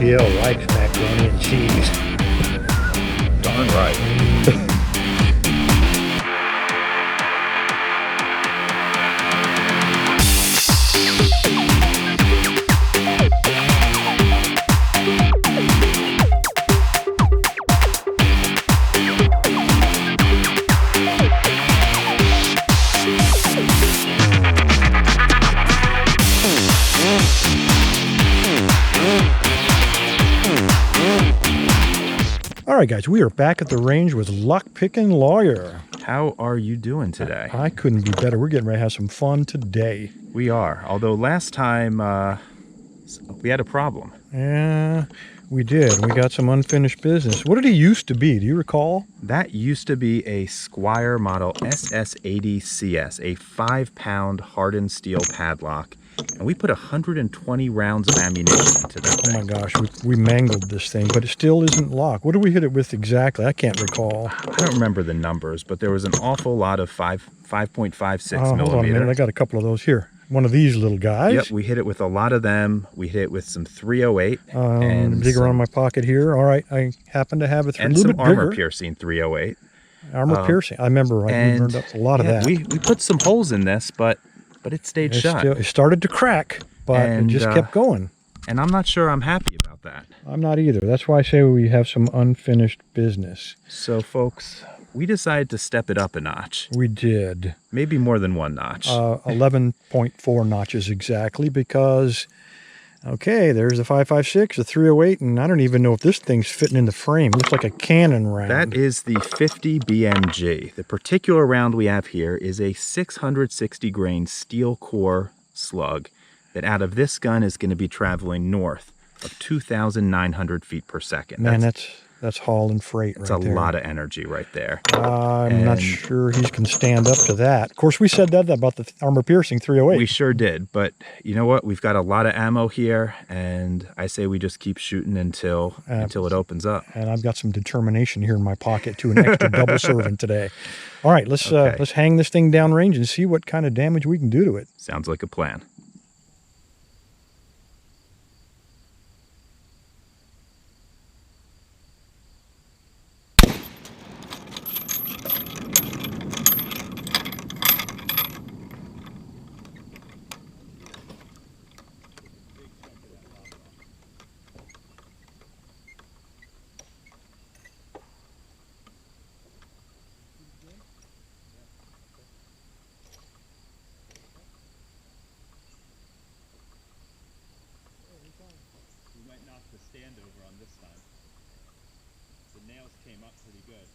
Bosnianbill likes macaroni and cheese. Darn right. All right, guys, we are back at the range with Lockpicking Lawyer. How are you doing today? I couldn't be better. We're getting ready to have some fun today. We are. Although last time we had a problem. Yeah, we did. We got some unfinished business. What did he used to be? Do you recall? That used to be a Squire model SS80CS, a 5-pound hardened steel padlock. And we put 120 rounds of ammunition into that thing. Oh my gosh, we mangled this thing, but it still isn't locked. What did we hit it with exactly? I can't recall. I don't remember the numbers, but there was an awful lot of 5.56 Hold on a millimeter. minute, I got a couple of those here. One of these little guys. Yep, we hit it with a lot of them. We hit it with some 308. And dig around my pocket here. All right, I happen to have it a and little some bit bigger. armor-piercing 308. Armor-piercing. I remember we burned up a lot of that. We put some holes in this, but it stayed shut. It started to crack, but it just kept going. And I'm not sure I'm happy about that. I'm not either. That's why I say we have some unfinished business. So, folks, we decided to step it up a notch. We did. Maybe more than one notch. 11.4 notches exactly, because, okay, there's the 5.56, the 308, and I don't even know if this thing's fitting in the frame. It looks like a cannon round. That is the 50 BMG. The particular round we have here is a 660 grain steel core slug that out of this gun is going to be traveling north of 2,900 feet per second. Man, that's hauling freight right there. That's a lot of energy right there. I'm not sure he can stand up to that. Of course, we said that about the armor-piercing 308. We sure did, but you know what? We've got a lot of ammo here, and I say we just keep shooting until it opens up. And I've got some determination here in my pocket, too, an extra double serving today. All right, let's hang this thing downrange and see what kind of damage we can do to it. Sounds like a plan. The stand over on this time. The nails came up pretty good.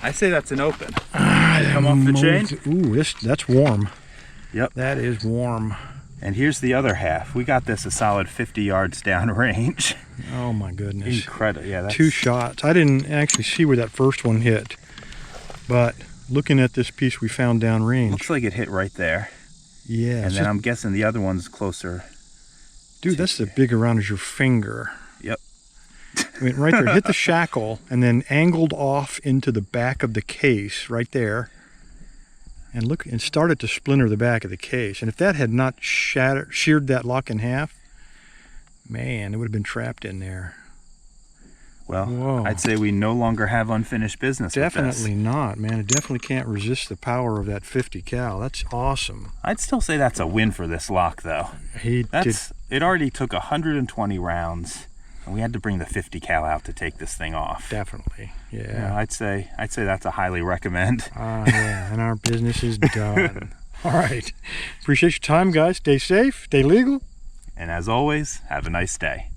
I say that's an open. Come off the chain. Ooh, that's warm. Yep. That is warm. And here's the other half. We got this a solid 50 yards down range. Oh my goodness. Incredible. Yeah, that's 2 shots. I didn't actually see where that first one hit, but looking at this piece we found down range. Looks like it hit right there. Yeah. And then I'm guessing the other one's closer. Dude, that's as big around as your finger. Yep. I mean, right there, hit the shackle and then angled off into the back of the case right there. And look, and started to splinter the back of the case. And if that had not sheared that lock in half, man, it would have been trapped in there. Well, whoa. I'd say we no longer have unfinished business. Definitely with this. not, man. It definitely can't resist the power of that 50 cal. That's awesome. I'd still say that's a win for this lock, though. It already took 120 rounds. And we had to bring the 50 cal out to take this thing off. Definitely. You know, Yeah. I'd say that's a highly recommend. Yeah. And our business is done. All right. Appreciate your time, guys. Stay safe. Stay legal. And as always, have a nice day.